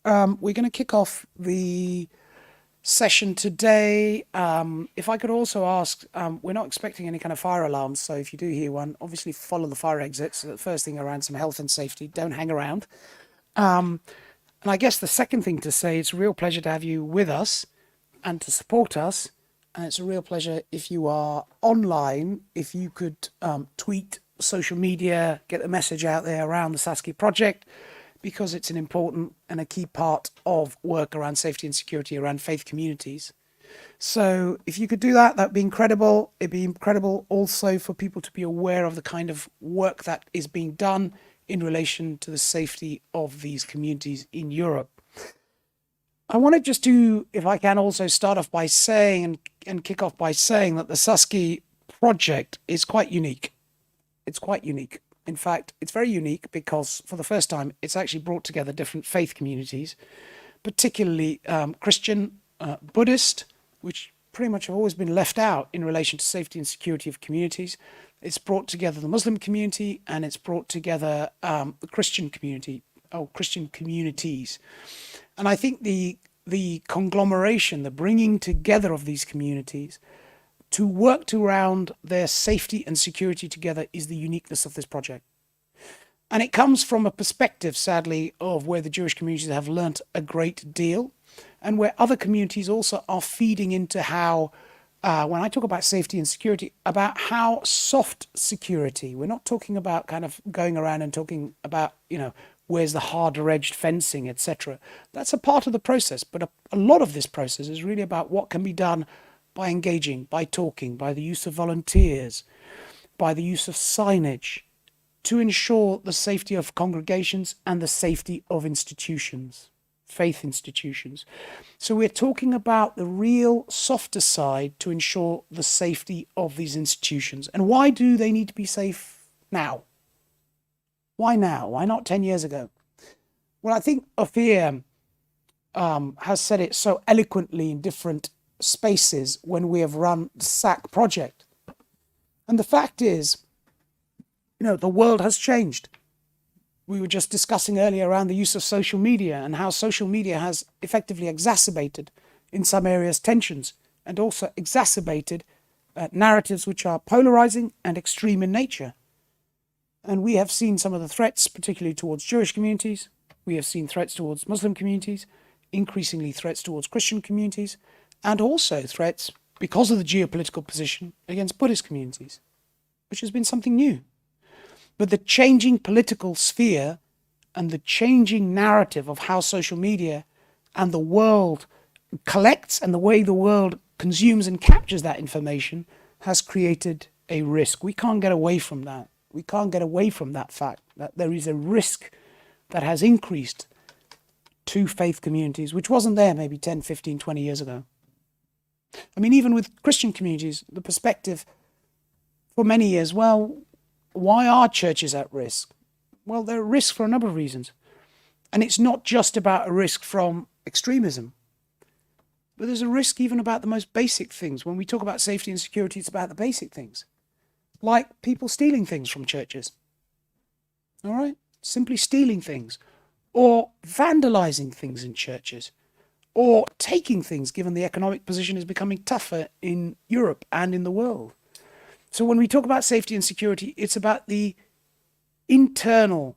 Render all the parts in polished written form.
We're going to kick off the session today. If I could also ask, we're not expecting any kind of fire alarms, so if you do hear one, obviously follow the fire exits. The first thing around some health and safety, don't hang around. And I guess the second thing to say, it's a real pleasure to have you with us and to support us. And it's a real pleasure if you are online, if you could tweet, social media, get the message out there around the SASCE project, because it's an important and a key part of work around safety and security around faith communities. So if you could do that, that'd be incredible. It'd be incredible also for people to be aware of the kind of work that is being done in relation to the safety of these communities in Europe. I want to just do, if I can, also start off by saying and kick off by saying that the SASCE project is quite unique. It's quite unique. In fact, it's very unique because for the first time, it's actually brought together different faith communities, particularly Christian, Buddhist, which pretty much have always been left out in relation to safety and security of communities. It's brought together the Muslim community, and it's brought together the Christian community, Christian communities. And I think the conglomeration, the bringing together of these communities to work around their safety and security together is the uniqueness of this project. And it comes from a perspective, sadly, of where the Jewish communities have learnt a great deal, and where other communities also are feeding into how, when I talk about safety and security, about how soft security, we're not talking about kind of going around and talking about, where's the harder-edged fencing, etc. That's a part of the process, but a lot of this process is really about what can be done by engaging, by talking, by the use of volunteers, by the use of signage, to ensure the safety of congregations and the safety of institutions, faith institutions. So we're talking about the real softer side to ensure the safety of these institutions. And why do they need to be safe now? Why now? Why not 10 years ago? Well, I think Ophir has said it so eloquently in different spaces when we have run the SAC project. And the fact is, the world has changed. We were just discussing earlier around the use of social media and how social media has effectively exacerbated, in some areas, tensions, and also exacerbated narratives which are polarizing and extreme in nature. And we have seen some of the threats, particularly towards Jewish communities. We have seen threats towards Muslim communities, increasingly threats towards Christian communities, and also threats, because of the geopolitical position, against Buddhist communities, which has been something new. But the changing political sphere and the changing narrative of how social media and the world collects and the way the world consumes and captures that information has created a risk. We can't get away from that. We can't get away from that fact that there is a risk that has increased to faith communities, which wasn't there maybe 10, 15, 20 years ago. I mean, even with Christian communities, the perspective for many years, well, why are churches at risk? Well, they're at risk for a number of reasons. And it's not just about a risk from extremism, but there's a risk even about the most basic things. When we talk about safety and security, it's about the basic things, like people stealing things from churches. All right? Simply stealing things, or vandalizing things in churches, or taking things, given the economic position is becoming tougher in Europe and in the world. So when we talk about safety and security, it's about the internal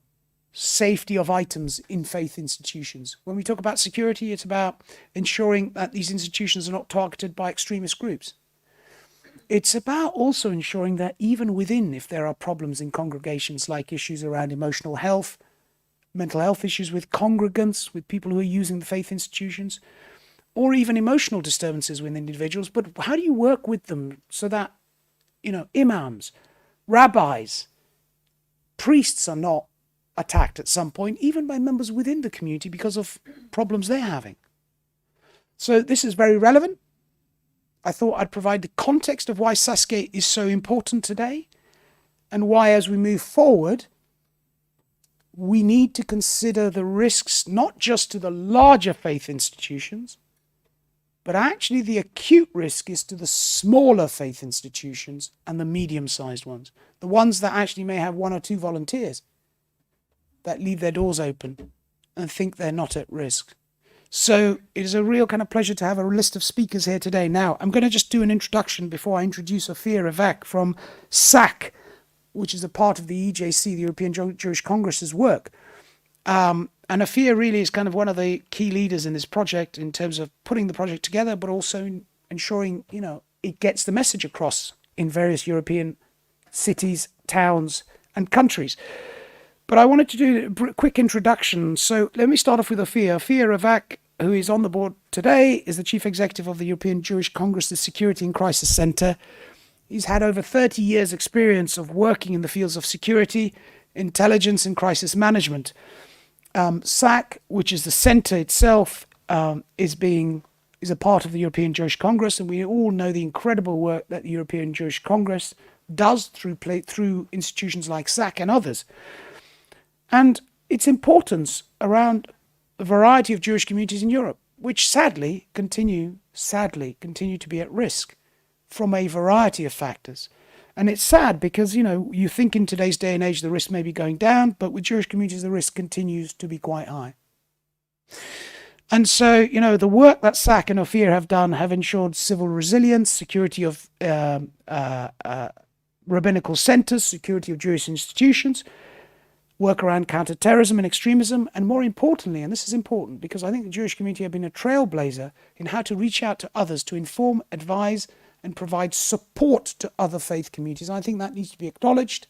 safety of items in faith institutions. When we talk about security, it's about ensuring that these institutions are not targeted by extremist groups. It's about also ensuring that even within, if there are problems in congregations like issues around emotional health, mental health issues with congregants, with people who are using the faith institutions, or even emotional disturbances with individuals, but how do you work with them so that, imams, rabbis, priests are not attacked at some point, even by members within the community because of problems they're having. So this is very relevant. I thought I'd provide the context of why SASCE is so important today, and why, as we move forward, we need to consider the risks not just to the larger faith institutions, but actually the acute risk is to the smaller faith institutions and the medium-sized ones, the ones that actually may have one or two volunteers that leave their doors open and think they're not at risk. So it is a real kind of pleasure to have a list of speakers here today. Now, I'm going to just do an introduction before I introduce Elizabeta from SASCE, which is a part of the EJC, the European Jewish Congress's work. And Afia really is kind of one of the key leaders in this project in terms of putting the project together, but also ensuring, it gets the message across in various European cities, towns, and countries. But I wanted to do a quick introduction. So let me start off with Afia. Afia Ravak, who is on the board today, is the Chief Executive of the European Jewish Congress's Security and Crisis Center. He's had over 30 years' experience of working in the fields of security, intelligence, and crisis management. SAC, which is the center itself, is a part of the European Jewish Congress, and we all know the incredible work that the European Jewish Congress does through institutions like SAC and others. And its importance around a variety of Jewish communities in Europe, which sadly continue to be at risk from a variety of factors. And it's sad because, you think in today's day and age the risk may be going down, but with Jewish communities the risk continues to be quite high. And so, the work that SAC and Ophir have done have ensured civil resilience, security of rabbinical centers, security of Jewish institutions, work around counterterrorism and extremism, and more importantly, and this is important because I think the Jewish community have been a trailblazer in how to reach out to others to inform, advise, and provide support to other faith communities. And I think that needs to be acknowledged,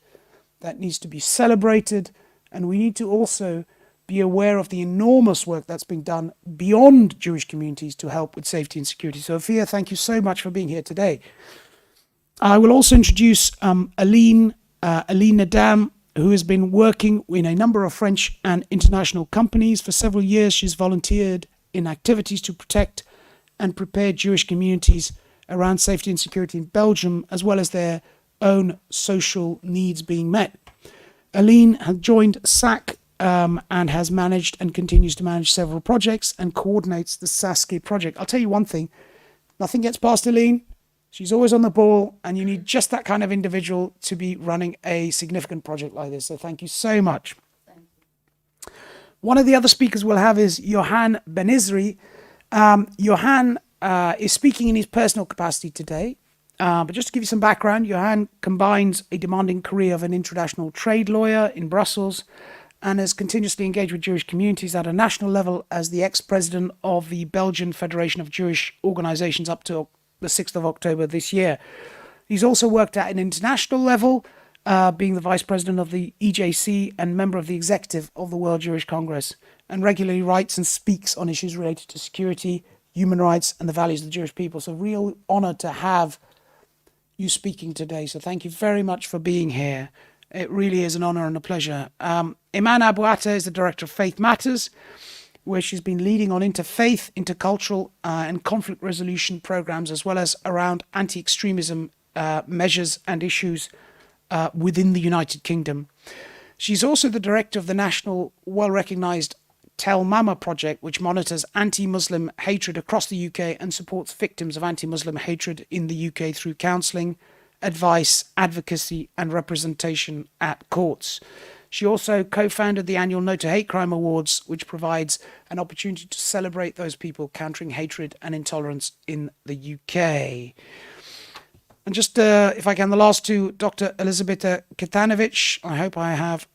that needs to be celebrated, and we need to also be aware of the enormous work that's being done beyond Jewish communities to help with safety and security. So, Afia, thank you so much for being here today. I will also introduce Aline Nadam, who has been working in a number of French and international companies. For several years, she's volunteered in activities to protect and prepare Jewish communities around safety and security in Belgium, as well as their own social needs being met. Aline has joined SAC and has managed and continues to manage several projects and coordinates the SASCE project. I'll tell you one thing, nothing gets past Aline. She's always on the ball, and you need just that kind of individual to be running a significant project like this. So thank you so much. Thank you. One of the other speakers we'll have is Johan Benizri. Johan is speaking in his personal capacity today. But just to give you some background, Johan combines a demanding career of an international trade lawyer in Brussels and has continuously engaged with Jewish communities at a national level as the ex-president of the Belgian Federation of Jewish Organizations up to the 6th of October this year. He's also worked at an international level, being the vice president of the EJC and member of the executive of the World Jewish Congress, and regularly writes and speaks on issues related to security, human rights, and the values of the Jewish people. So real honor to have you speaking today. So thank you very much for being here. It really is an honor and a pleasure. Iman Abuata is the director of Faith Matters, where she's been leading on interfaith, intercultural, and conflict resolution programs, as well as around anti-extremism measures and issues within the United Kingdom. She's also the director of the national, well-recognized Tell Mama project, which monitors anti-Muslim hatred across the UK and supports victims of anti-Muslim hatred in the UK through counselling, advice, advocacy, and representation at courts. She also co-founded the annual No to Hate Crime Awards, which provides an opportunity to celebrate those people countering hatred and intolerance in the UK. And just, if I can, the last two, Dr. Elizabeta Kitanovic, I hope I have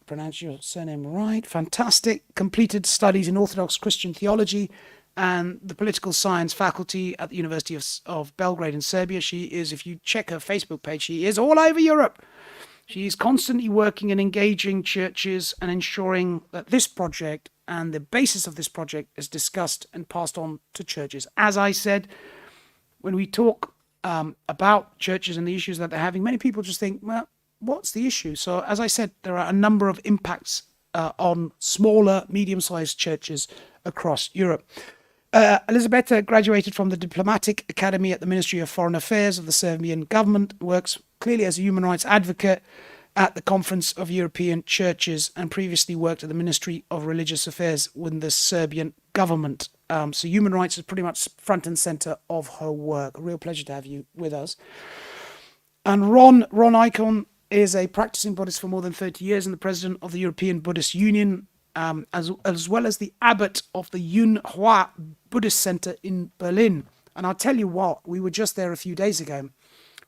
pronounced your surname right, fantastic, completed studies in Orthodox Christian theology and the political science faculty at the University of Belgrade in Serbia. She is, if you check her Facebook page, she is all over Europe. She is constantly working and engaging churches and ensuring that this project and the basis of this project is discussed and passed on to churches. As I said, when we talk about churches and the issues that they're having, many people just think, well, what's the issue? So as I said, there are a number of impacts on smaller, medium-sized churches across Europe. Elizabeta graduated from the Diplomatic Academy at the Ministry of Foreign Affairs of the Serbian government, works clearly as a human rights advocate at the Conference of European Churches, and previously worked at the Ministry of Religious Affairs within the Serbian government. So human rights is pretty much front and center of her work. A real pleasure to have you with us. And Ron Icahn is a practicing Buddhist for more than 30 years and the president of the European Buddhist Union, as well as the abbot of the Yunhua Buddhist Center in Berlin. And I'll tell you what, we were just there a few days ago.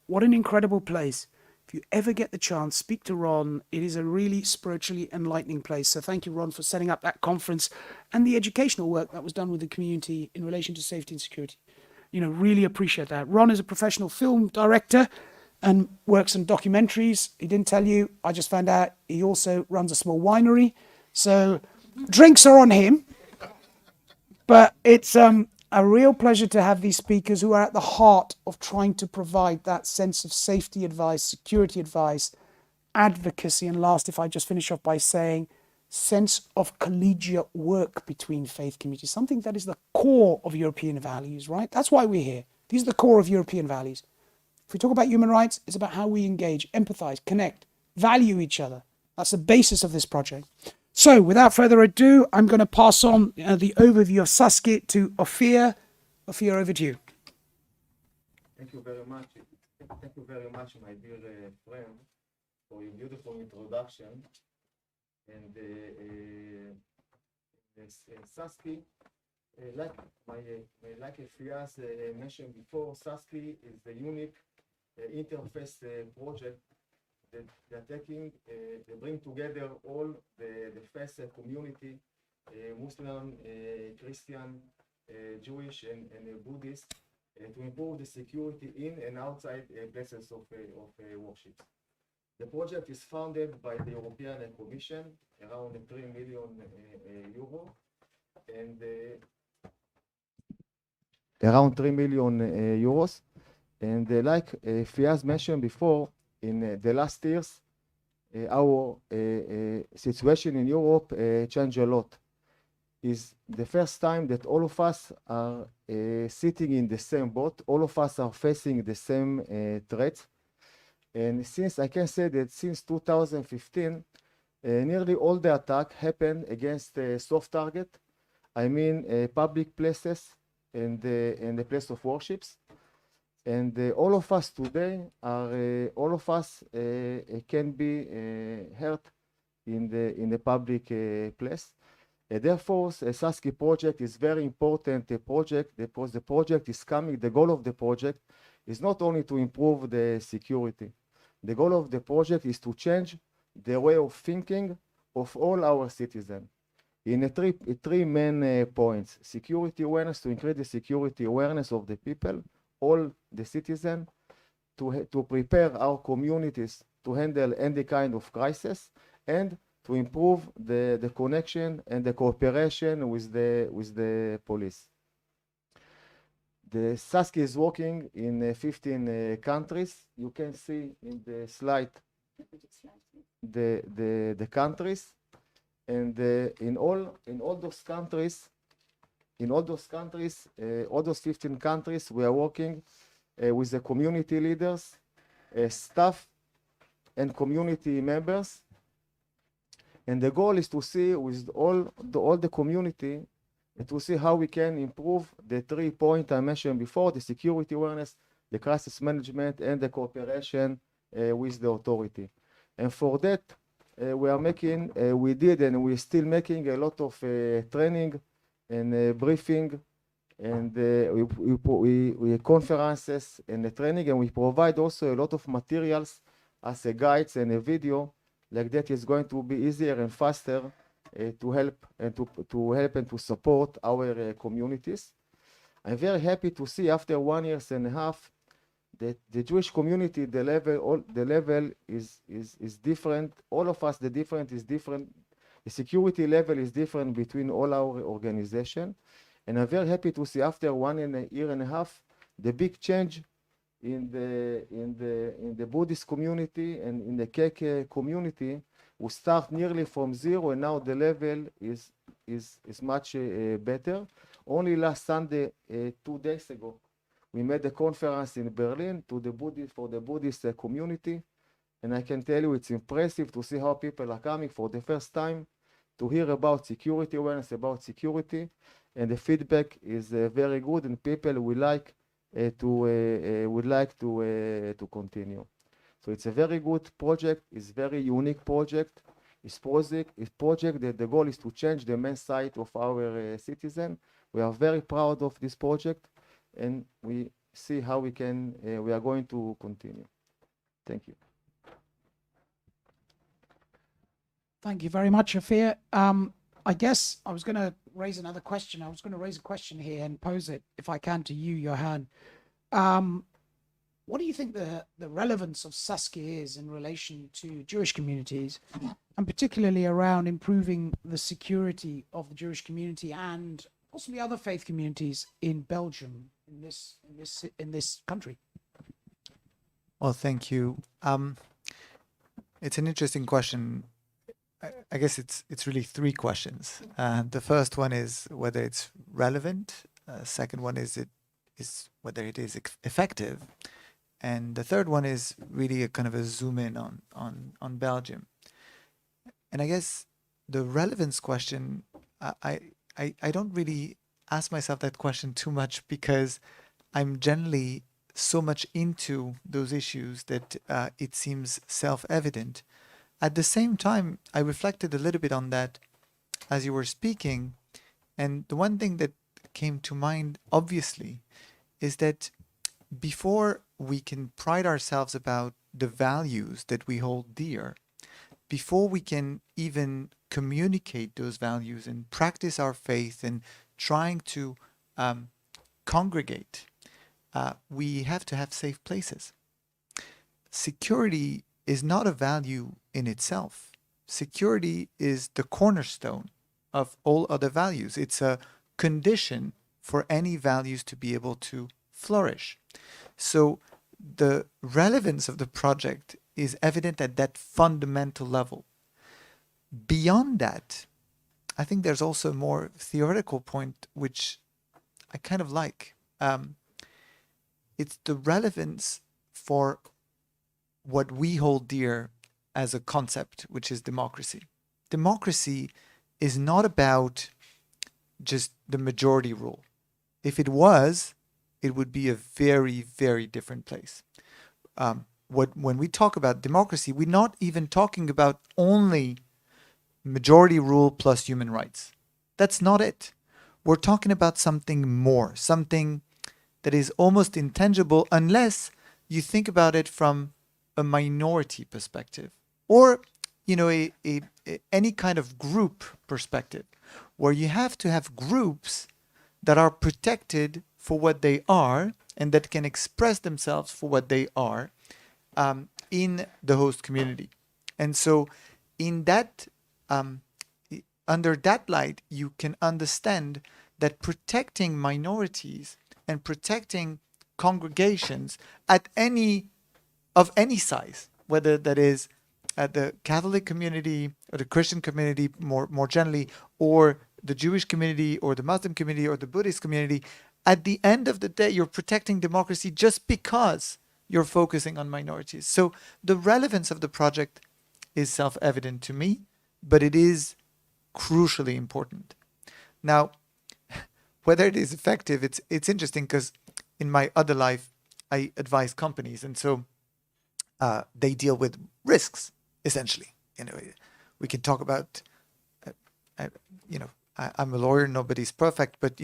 What an incredible place. If you ever get the chance, speak to Ron. It is a really spiritually enlightening place. So thank you, Ron, for setting up that conference and the educational work that was done with the community in relation to safety and security. Really appreciate that. Ron is a professional film director and works on documentaries. He didn't tell you. I just found out he also runs a small winery. So drinks are on him. But it's a real pleasure to have these speakers who are at the heart of trying to provide that sense of safety advice, security advice, advocacy, and last, if I just finish off by saying, sense of collegiate work between faith communities, something that is the core of European values, right? That's why we're here. These are the core of European values. If we talk about human rights, it's about how we engage, empathize, connect, value each other. That's the basis of this project. So without further ado, I'm going to pass on the overview of SASCE to Ophir. Ophir, over to you. Thank you very much. Thank you very much, my dear friend, for your beautiful introduction. And SASCE, like Fias mentioned before, SASCE is the unique interface project that they bring together all the faith community, Muslim, Christian, Jewish, and Buddhist, to improve the security in and outside places of worship. The project is funded by the European Commission, around 3 million euro, and around 3 million euros. And like Fiaz mentioned before, in the last years, our situation in Europe changed a lot. It's the first time that all of us are sitting in the same boat. All of us are facing the same threats. And since I can say that since 2015, nearly all the attacks happened against soft target. I mean public places and the place of worships. And all of us today are all of us can be hurt in the public place. Therefore, SASCE project is very important project because the project is coming. The goal of the project is not only to improve the security. The goal of the project is to change the way of thinking of all our citizens. In three main points: security awareness, to increase the security awareness of the people, all the citizens, to prepare our communities to handle any kind of crisis, and to improve the connection and the cooperation with the police. The SASCE is working in 15 countries. You can see in the slide the countries, and in all those countries, all those 15 countries, we are working with the community leaders, staff, and community members. And the goal is to see with all the community, to see how we can improve the 3 points I mentioned before: the security awareness, the crisis management, and the cooperation with the authority. And for that, we did and we're still making a lot of training and briefing, and we conferences and the training, and we provide also a lot of materials as a guides and a video. Like that is going to be easier and faster to help and to support our communities. I'm very happy to see after 1.5 years that the Jewish community, the level is different. All of us, the different is different. The security level is different between all our organizations. And I'm very happy to see after 1.5 years, the big change in the Buddhist community and in the Kek community. We start nearly from zero, and now the level is much better. Only last Sunday, 2 days ago, we made a conference in Berlin for the Buddhist community, and I can tell you it's impressive to see how people are coming for the first time to hear about security awareness, about security, and the feedback is very good, and people would like to continue. So it's a very good project. It's a very unique project. project that the goal is to change the main sight of our citizen. We are very proud of this project, and we see how we are going to continue. Thank you. Thank you very much, Afir. I guess I was going to raise another question. I was going to raise a question here and pose it, if I can, to you, Johan. What do you think the relevance of SASCE is in relation to Jewish communities, and particularly around improving the security of the Jewish community and possibly other faith communities in Belgium, in this country? Well, thank you. It's an interesting question. I guess it's really three questions. The first one is whether it's relevant. Second one is whether it is effective. And the third one is really a kind of a zoom in on Belgium. And I guess the relevance question, I don't really ask myself that question too much, because I'm generally so much into those issues that it seems self-evident. At the same time, I reflected a little bit on that as you were speaking. And the one thing that came to mind, obviously, is that before we can pride ourselves about the values that we hold dear, before we can even communicate those values and practice our faith and trying to congregate, we have to have safe places. Security is not a value in itself. Security is the cornerstone of all other values. It's a condition for any values to be able to flourish. So the relevance of the project is evident at that fundamental level. Beyond that, I think there's also a more theoretical point, which I kind of like. It's the relevance for what we hold dear as a concept, which is democracy. Democracy is not about just the majority rule. If it was, it would be a very, very different place. When we talk about democracy, we're not even talking about only majority rule plus human rights. That's not it. We're talking about something more, something that is almost intangible unless you think about it from a minority perspective, or any kind of group perspective, where you have to have groups that are protected for what they are and that can express themselves for what they are in the host community. And so in that under that light, you can understand that protecting minorities and protecting congregations of any size, whether that is the Catholic community or the Christian community more generally, or the Jewish community or the Muslim community or the Buddhist community, at the end of the day, you're protecting democracy just because you're focusing on minorities. So the relevance of the project is self-evident to me, but it is crucially important. Now, whether it is effective, it's interesting, because in my other life, I advise companies, and so they deal with risks, essentially. We can talk about, I'm a lawyer, nobody's perfect, but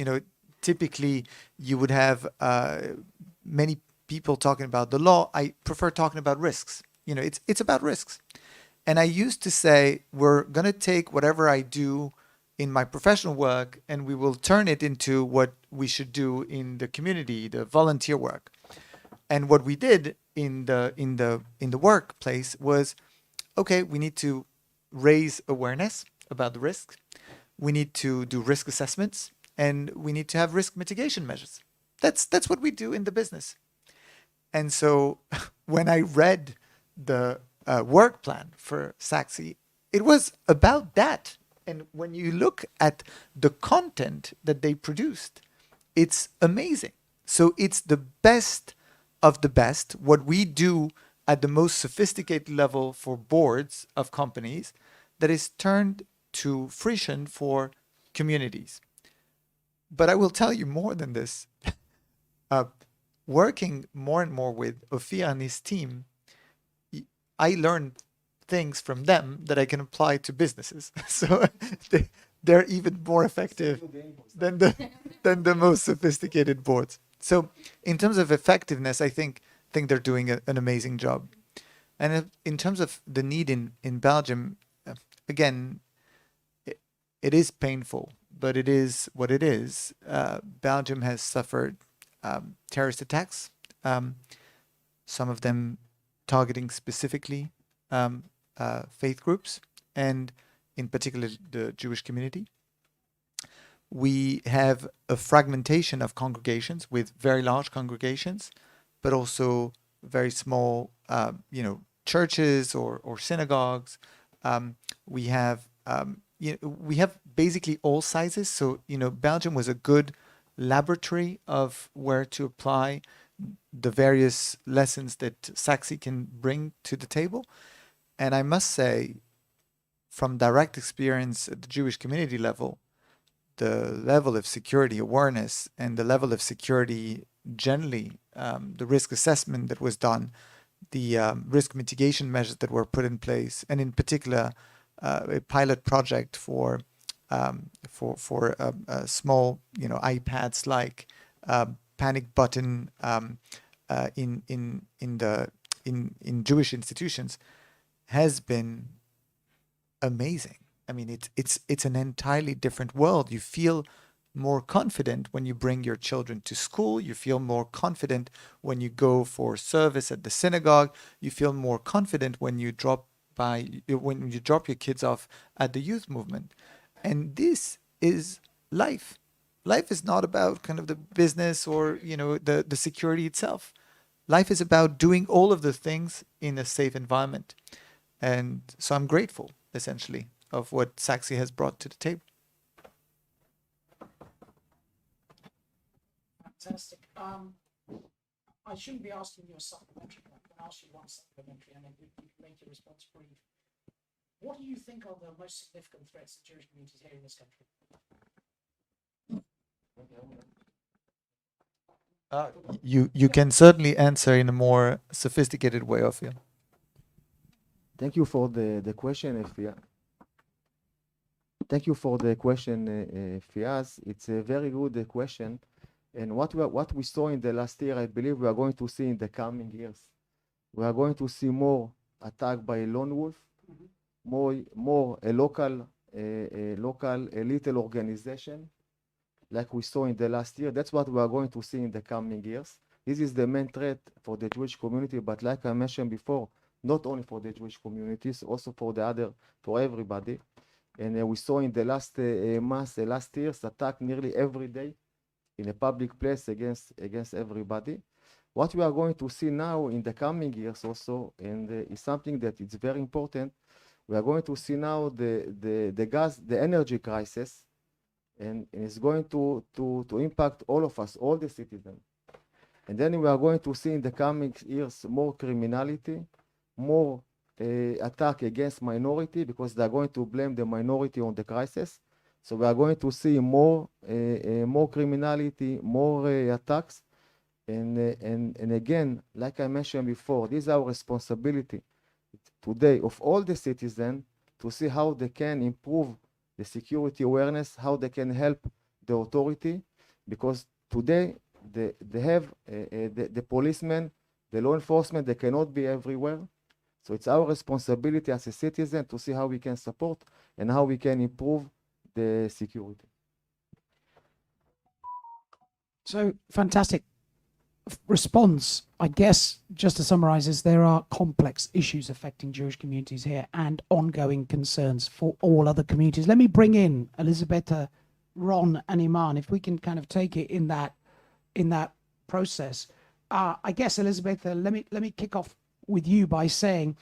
typically you would have many people talking about the law. I prefer talking about risks. It's about risks. And I used to say, we're going to take whatever I do in my professional work and we will turn it into what we should do in the community, the volunteer work. And what we did in the workplace was, okay, we need to raise awareness about the risks. We need to do risk assessments, and we need to have risk mitigation measures. That's what we do in the business. And so when I read the work plan for SASCE, it was about that. And when you look at the content that they produced, it's amazing. So it's the best of the best, what we do at the most sophisticated level for boards of companies, that is turned to fruition for communities. But I will tell you more than this. Working more and more with Ophir and his team, I learned things from them that I can apply to businesses. So they're even more effective than the most sophisticated boards. So in terms of effectiveness, I think they're doing an amazing job. And in terms of the need in Belgium, again, it is painful, but it is what it is. Belgium has suffered terrorist attacks, some of them targeting specifically faith groups, and in particular the Jewish community. We have a fragmentation of congregations with very large congregations, but also very small, churches or synagogues. We have basically all sizes. So, Belgium was a good laboratory of where to apply the various lessons that SASCE can bring to the table. And I must say, from direct experience at the Jewish community level, the level of security awareness and the level of security generally, the risk assessment that was done, the risk mitigation measures that were put in place, and in particular, a pilot project for small, iPads like panic button in Jewish institutions has been amazing. I mean, it's an entirely different world. You feel more confident when you bring your children to school. You feel more confident when you go for service at the synagogue. You feel more confident when you drop your kids off at the youth movement. And this is life. Life is not about kind of the business or the security itself. Life is about doing all of the things in a safe environment. And so I'm grateful, essentially, of what SASCE has brought to the table. Fantastic. I shouldn't be asking you a supplementary, but I'm going to ask you one supplementary, and then you can make your response brief. What do you think are the most significant threats to Jewish communities here in this country? You can certainly answer in a more sophisticated way, Ophir. Thank you for the question, Fia. Thank you for the question, Fiaz. It's a very good question. And what we saw in the last year, I believe we are going to see in the coming years. We are going to see more attack by a lone wolf, more a local little organization, like we saw in the last year. That's what we are going to see in the coming years. This is the main threat for the Jewish community, but like I mentioned before, not only for the Jewish communities, also for everybody. And we saw in the last last years, attack nearly every day in a public place against everybody. What we are going to see now in the coming years also, and is something that is very important. We are going to see now the energy crisis, and it's going to impact all of us, all the citizens. And then we are going to see in the coming years more criminality, more attack against minority, because they are going to blame the minority on the crisis. So we are going to see more criminality, more attacks, and again, like I mentioned before, this is our responsibility today of all the citizens to see how they can improve the security awareness, how they can help the authority, because today they have the policemen, the law enforcement, they cannot be everywhere. So it's our responsibility as a citizen to see how we can support and how we can improve the security. So fantastic response. I guess, just to summarize, is there are complex issues affecting Jewish communities here and ongoing concerns for all other communities. Let me bring in Elizabeta, Ron, and Iman, if we can kind of take it in that process. I guess, Elizabeta, let me kick off with you by saying,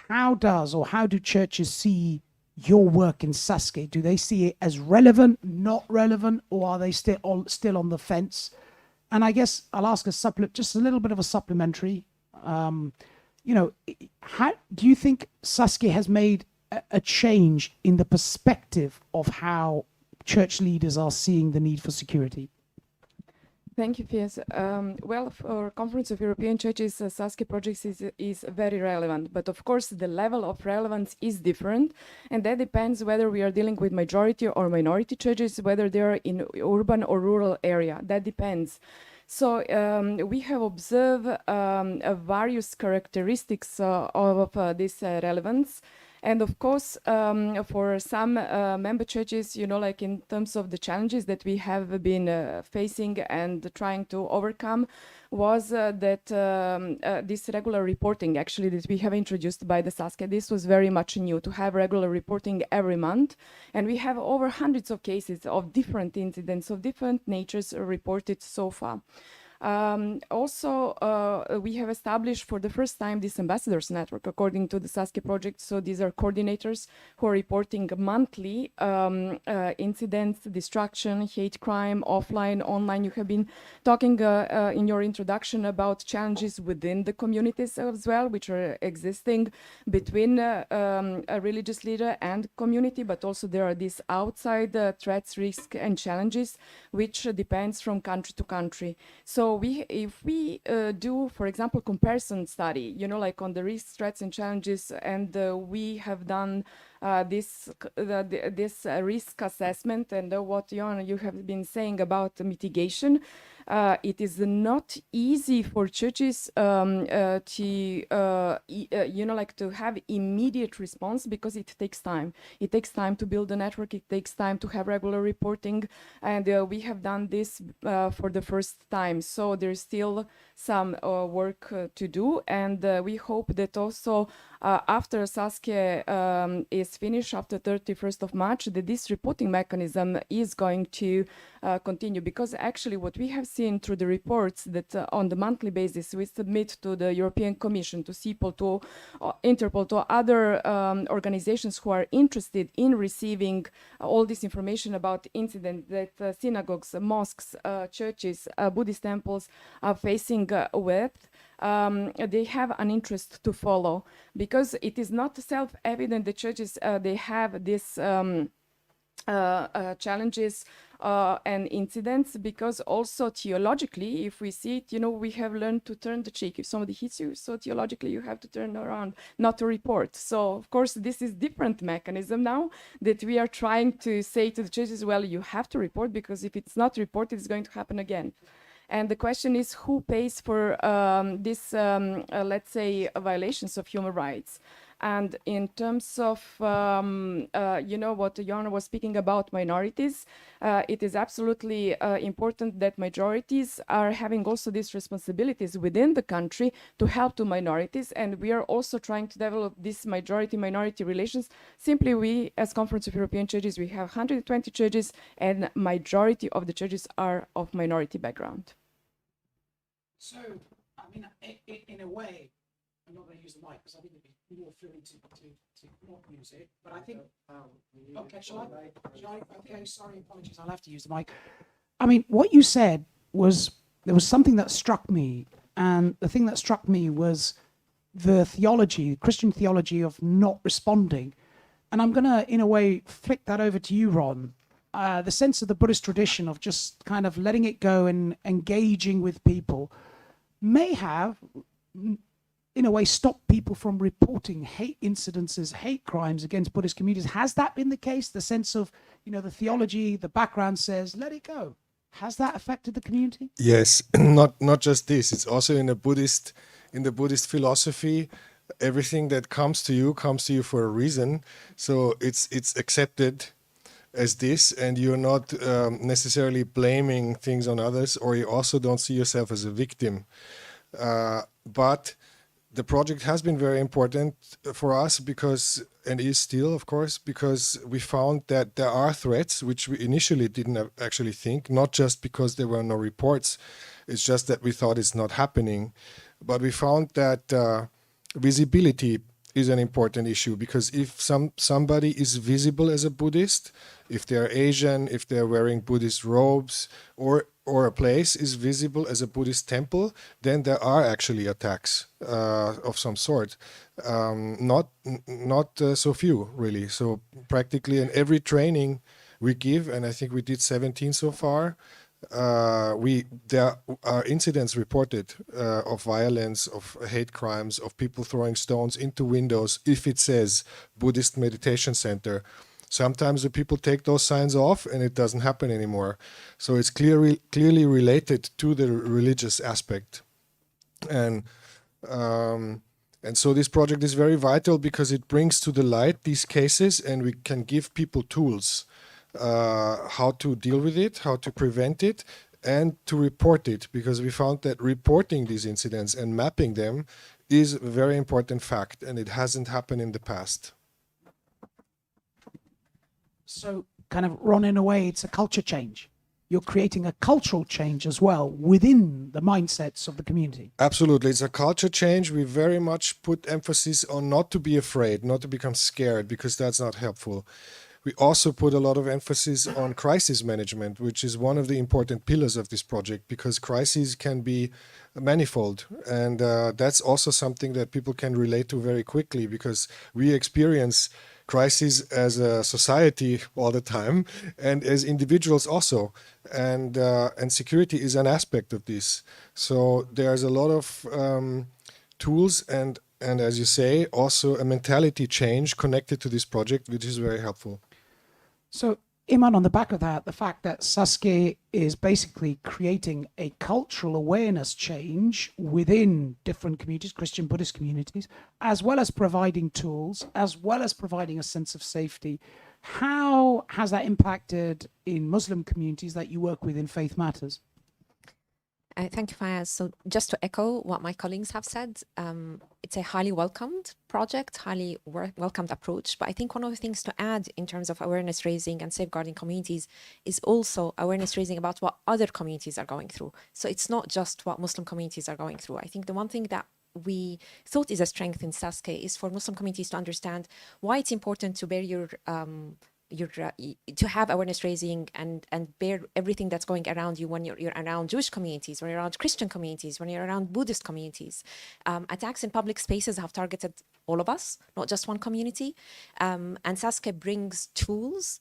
how do churches see your work in SASCE? Do they see it as relevant, not relevant, or are they still on the fence? And I guess I'll ask just a little bit of a supplementary. How do you think SASCE has made a change in the perspective of how church leaders are seeing the need for security? Thank you, Piers. Well, for Conference of European Churches, SASCE projects is very relevant, but of course the level of relevance is different, and that depends whether we are dealing with majority or minority churches, whether they are in urban or rural area. That depends. So we have observed various characteristics of this relevance. And of course, for some member churches, you know, like in terms of the challenges that we have been facing and trying to overcome, was that this regular reporting, actually, that we have introduced by the SASCE, this was very much new, to have regular reporting every month. And we have over hundreds of cases of different incidents of different natures reported so far. Also, we have established for the first time this ambassadors network according to the SASCE project. So these are coordinators who are reporting monthly incidents, destruction, hate crime, offline, online. You have been talking in your introduction about challenges within the communities as well, which are existing between a religious leader and community, but also there are these outside threats, risks, and challenges, which depends from country to country. So if we do, for example, comparison study, you know, like on the risks, threats, and challenges, and we have done this risk assessment, and what Joanna, you have been saying about mitigation, it is not easy for churches to, you know, like to have immediate response, because it takes time. It takes time to build a network. It takes time to have regular reporting, and we have done this for the first time. So there's still some work to do, and we hope that also after SASCE is finished, after 31st of March, that this reporting mechanism is going to continue, because actually what we have seen through the reports that on the monthly basis we submit to the European Commission, to CEPOL, to Interpol, to other organizations who are interested in receiving all this information about incidents that synagogues, mosques, churches, Buddhist temples are facing with, they have an interest to follow, because it is not self-evident that churches they have this challenges and incidents, because also theologically, if we see it, you know, we have learned to turn the cheek. If somebody hits you, so theologically you have to turn around, not to report. So of course this is different mechanism now that we are trying to say to the churches, well, you have to report, because if it's not reported, it's going to happen again. And the question is, who pays for this, let's say, violations of human rights? And in terms of, you know, what Joanna was speaking about minorities, it is absolutely important that majorities are having also these responsibilities within the country to help to minorities. And we are also trying to develop these majority-minority relations. Simply, we, as Conference of European Churches, we have 120 churches, and majority of the churches are of minority background. So, I mean, in a way, I'm not going to use the mic because I think it'd be more fluid to not use it. But I think, okay, shall I? Okay, sorry, apologies. I'll have to use the mic. I mean, what you said was, there was something that struck me. And the thing that struck me was the theology, Christian theology of not responding. And I'm going to, in a way, flick that over to you, Ron. The sense of the Buddhist tradition of just kind of letting it go and engaging with people may have, in a way, stopped people from reporting hate incidences, hate crimes against Buddhist communities. Has that been the case? The sense of, you know, the theology, the background says, let it go. Has that affected the community? Yes, not just this. It's also in the Buddhist philosophy. Everything that comes to you for a reason. So it's accepted as this, and you're not necessarily blaming things on others, or you also don't see yourself as a victim. But the project has been very important for us because, and is still, of course, because we found that there are threats which we initially didn't actually think, not just because there were no reports. It's just that we thought it's not happening. But we found that visibility is an important issue, because if somebody is visible as a Buddhist, if they're Asian, if they're wearing Buddhist robes, or a place is visible as a Buddhist temple, then there are actually attacks of some sort. Not so few, really. So practically in every training we give, and I think we did 17 so far, there are incidents reported of violence, of hate crimes, of people throwing stones into windows if it says Buddhist meditation center. Sometimes the people take those signs off and it doesn't happen anymore. So it's clearly related to the religious aspect. And so this project is very vital because it brings to the light these cases, and we can give people tools how to deal with it, how to prevent it, and to report it, because we found that reporting these incidents and mapping them is a very important fact, and it hasn't happened in the past. So kind of, Ron, in a way, it's a culture change. You're creating a cultural change as well within the mindsets of the community. Absolutely. It's a culture change. We very much put emphasis on not to be afraid, not to become scared, because that's not helpful. We also put a lot of emphasis on crisis management, which is one of the important pillars of this project, because crises can be manifold. And that's also something that people can relate to very quickly, because we experience crises as a society all the time, and as individuals also. And security is an aspect of this. So there's a lot of tools and as you say, also a mentality change connected to this project, which is very helpful. So, Iman, on the back of that, the fact that SASCE is basically creating a cultural awareness change within different communities, Christian, Buddhist communities, as well as providing tools, as well as providing a sense of safety. How has that impacted in Muslim communities that you work with in Faith Matters? Thank you, Fayaz. So just to echo what my colleagues have said, it's a highly welcomed project, highly welcomed approach. But I think one of the things to add in terms of awareness raising and safeguarding communities is also awareness raising about what other communities are going through. So it's not just what Muslim communities are going through. I think the one thing that we thought is a strength in SASCE is for Muslim communities to understand why it's important to bear to have awareness raising and bear everything that's going around you when you're around Jewish communities, when you're around Christian communities, when you're around Buddhist communities. Attacks in public spaces have targeted all of us, not just one community. And SASCE brings tools,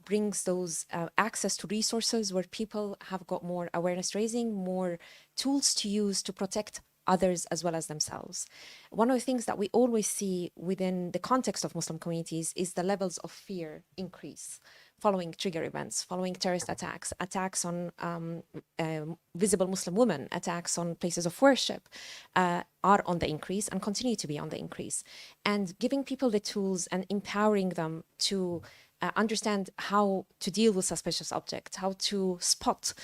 brings those access to resources where people have got more awareness raising, more tools to use to protect others as well as themselves. One of the things that we always see within the context of Muslim communities is the levels of fear increase following trigger events, following terrorist attacks, attacks on visible Muslim women, attacks on places of worship are on the increase and continue to be on the increase. And giving people the tools and empowering them to understand how to deal with suspicious objects, how to spot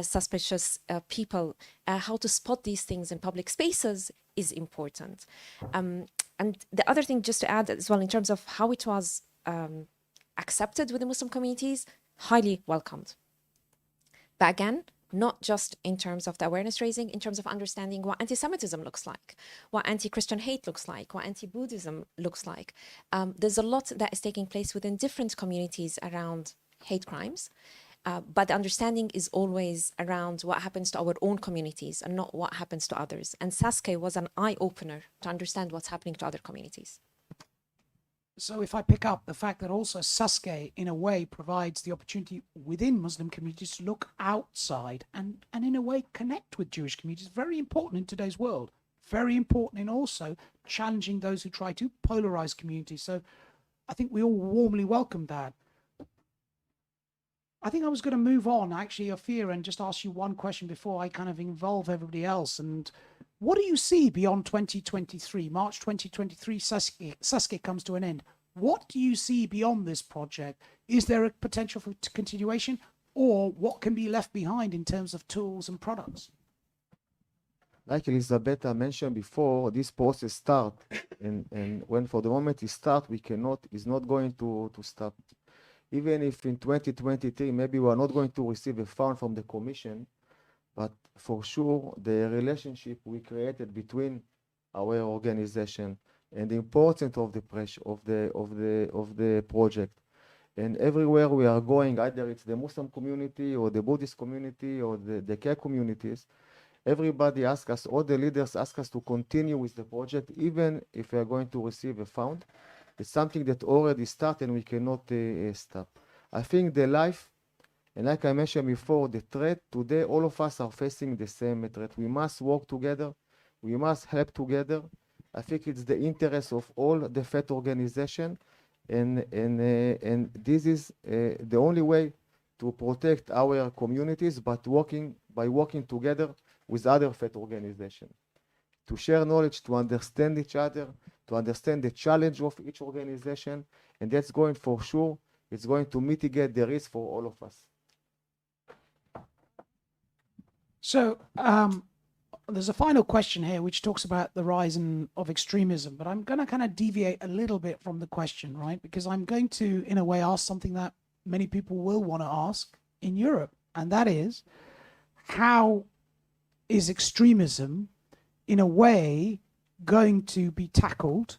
suspicious people, how to spot these things in public spaces is important. And the other thing, just to add as well, in terms of how it was accepted within Muslim communities, highly welcomed. But again, not just in terms of the awareness raising, in terms of understanding what anti-Semitism looks like, what anti-Christian hate looks like, what anti-Buddhism looks like. There's a lot that is taking place within different communities around hate crimes, but the understanding is always around what happens to our own communities and not what happens to others. And SASCE was an eye-opener to understand what's happening to other communities. So if I pick up the fact that also SASCE, in a way, provides the opportunity within Muslim communities to look outside and in a way connect with Jewish communities, very important in today's world, very important in also challenging those who try to polarize communities. So I think we all warmly welcome that. I think I was going to move on, actually, Ophir, and just ask you one question before I kind of involve everybody else. And what do you see beyond 2023? March 2023, SASCE comes to an end. What do you see beyond this project? Is there a potential for continuation, or what can be left behind in terms of tools and products? Like Elizabeta mentioned before, this process starts, and when for the moment it starts, it's not going to stop. Even if in 2023, maybe we are not going to receive a fund from the Commission, but for sure, the relationship we created between our organization and the importance of the pressure of the project, and everywhere we are going, either it's the Muslim community or the Buddhist community or the care communities, everybody asks us, all the leaders ask us to continue with the project, even if we are going to receive a fund. It's something that already started and we cannot stop. I think the life And like I mentioned before, the threat today, all of us are facing the same threat. We must work together. We must help together. I think it's the interest of all the faith organization, and this is the only way to protect our communities, but by working together with other faith organizations, to share knowledge, to understand each other, to understand the challenge of each organization, and that's going for sure, it's going to mitigate the risk for all of us. So there's a final question here which talks about the rise of extremism, but I'm going to kind of deviate a little bit from the question, right? Because I'm going to, in a way, ask something that many people will want to ask in Europe, and that is, how is extremism, in a way, going to be tackled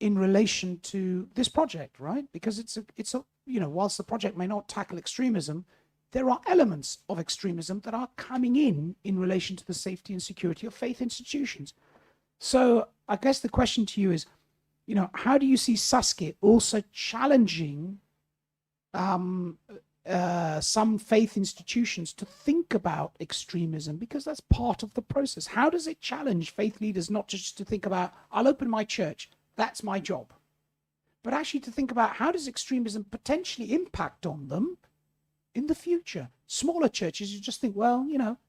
in relation to this project, right? Because it's a whilst the project may not tackle extremism, there are elements of extremism that are coming in relation to the safety and security of faith institutions. So I guess the question to you is, how do you see SASCE also challenging some faith institutions to think about extremism, because that's part of the process? How does it challenge faith leaders not just to think about, I'll open my church, that's my job, but actually to think about how does extremism potentially impact on them in the future? Smaller churches, you just think, well,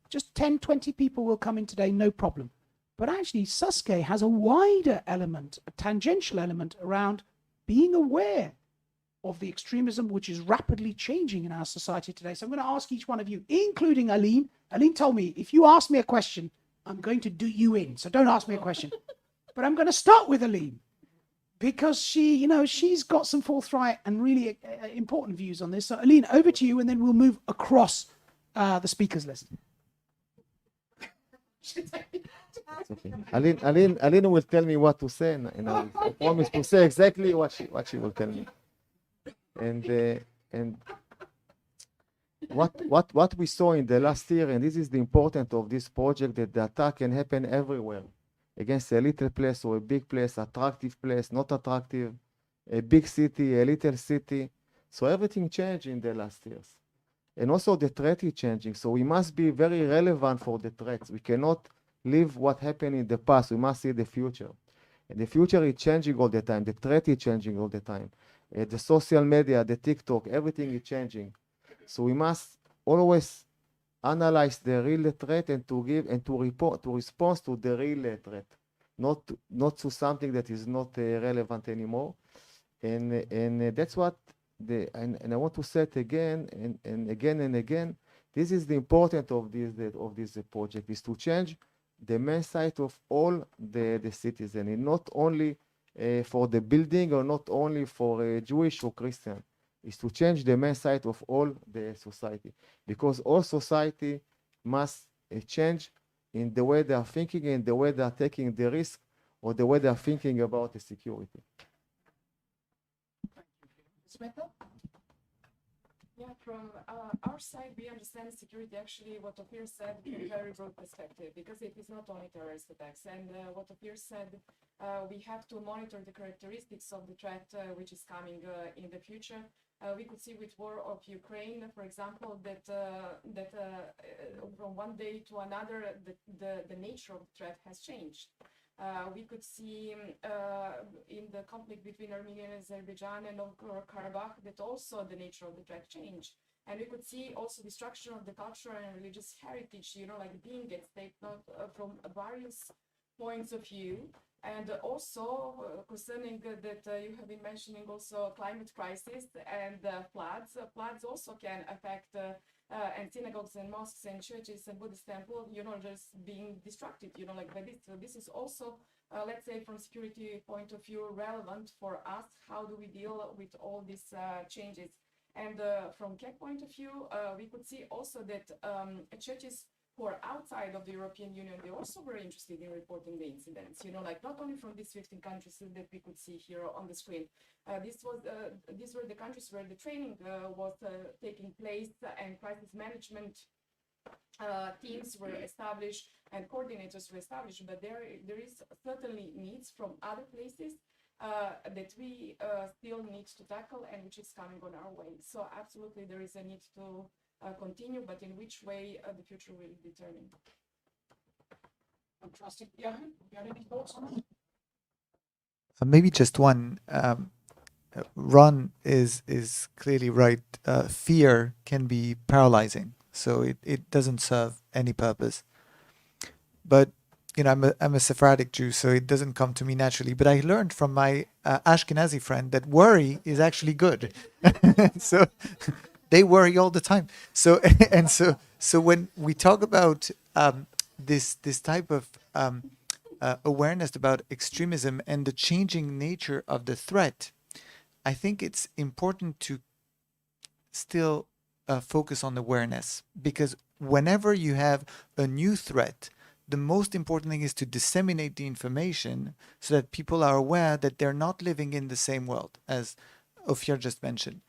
just 10, 20 people will come in today, no problem. But actually, SASCE has a wider element, a tangential element around being aware of the extremism which is rapidly changing in our society today. So I'm going to ask each one of you, including Aline. Aline told me, if you ask me a question, I'm going to do you in. So don't ask me a question. But I'm going to start with Aline, because she's got some forthright and really important views on this. So Aline, over to you, and then we'll move across the speakers list. Okay. Aline will tell me what to say, and I promise to say exactly what she will tell me. And what we saw in the last year, and this is the importance of this project, that the attack can happen everywhere, against a little place or a big place, attractive place, not attractive, a big city, a little city. So everything changed in the last years. And also the threat is changing. So we must be very relevant for the threats. We cannot leave what happened in the past. We must see the future. And the future is changing all the time. The threat is changing all the time. The social media, the TikTok, everything is changing. So we must always analyze the real threat and to give and to report, to respond to the real threat, not to something that is not relevant anymore. And that's what and I want to say it again and again and again. This is the importance of this project, is to change the mindset of all the citizens, and not only for the building, or not only for Jewish or Christian. Is to change the mindset of all the society, because all society must change in the way they are thinking, and the way they are taking the risk, or the way they are thinking about the security. Elizabeta? Yeah, from our side, we understand security, actually, what Ophir said, in a very broad perspective, because it is not only terrorist attacks. And what Ophir said, we have to monitor the characteristics of the threat which is coming in the future. We could see with war of Ukraine, for example, that from one day to another, the nature of the threat has changed. We could see in the conflict between Armenia and Azerbaijan and Karabakh that also the nature of the threat changed. And we could see also destruction of the cultural and religious heritage, like being at stake, from various points of view. And also concerning that you have been mentioning also climate crisis and floods. Floods also can affect and synagogues and mosques and churches and Buddhist temples, just being destructed, like by this. So this is also, let's say, from security point of view, relevant for us. How do we deal with all these changes? And from CAC point of view, we could see also that churches who are outside of the European Union, they also were interested in reporting the incidents, like not only from these 15 countries that we could see here on the screen. These were the countries where the training was taking place, and crisis management teams were established and coordinators were established, but there is certainly needs from other places that we still need to tackle and which is coming on our way. So absolutely there is a need to continue, but in which way the future will determine. Fantastic. Johan, you had any thoughts on that? Maybe just one. Ron is clearly right. Fear can be paralyzing, so it doesn't serve any purpose. But I'm a Sephardic Jew, so it doesn't come to me naturally. But I learned from my Ashkenazi friend that worry is actually good. So they worry all the time. So so when we talk about this type of awareness about extremism and the changing nature of the threat, I think it's important to still focus on awareness, because whenever you have a new threat, the most important thing is to disseminate the information so that people are aware that they're not living in the same world, as Ophir just mentioned.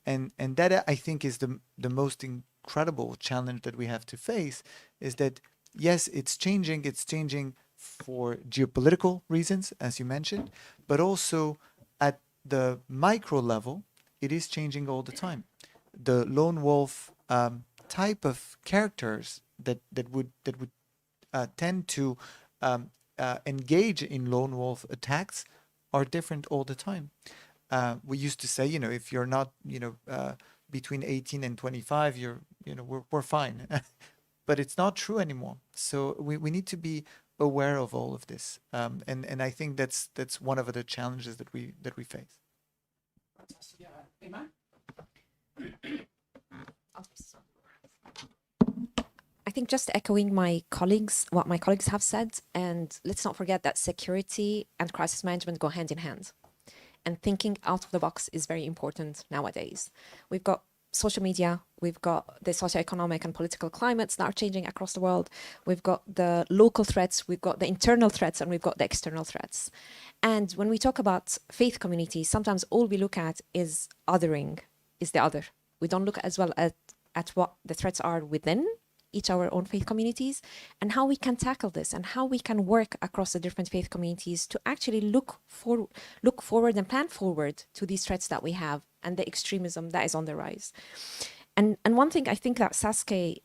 And that, I think, is the most incredible challenge that we have to face, is that, yes, it's changing for geopolitical reasons, as you mentioned, but also at the micro level, it is changing all the time. The lone wolf type of characters that would tend to engage in lone wolf attacks are different all the time. We used to say, if you're not, between 18 and 25, we're fine. But it's not true anymore. So we need to be aware of all of this, and I think that's one of the challenges that we face. Fantastic. Yeah. Iman? I think just echoing what my colleagues have said, and let's not forget that security and crisis management go hand in hand. And thinking out of the box is very important nowadays. We've got social media, we've got the socioeconomic and political climates that are changing across the world, we've got the local threats, we've got the internal threats, and we've got the external threats. And when we talk about faith communities, sometimes all we look at is othering, is the other. We don't look as well at what the threats are within each our own faith communities, and how we can tackle this, and how we can work across the different faith communities to actually look forward and plan forward to these threats that we have and the extremism that is on the rise. And one thing I think that SASCE,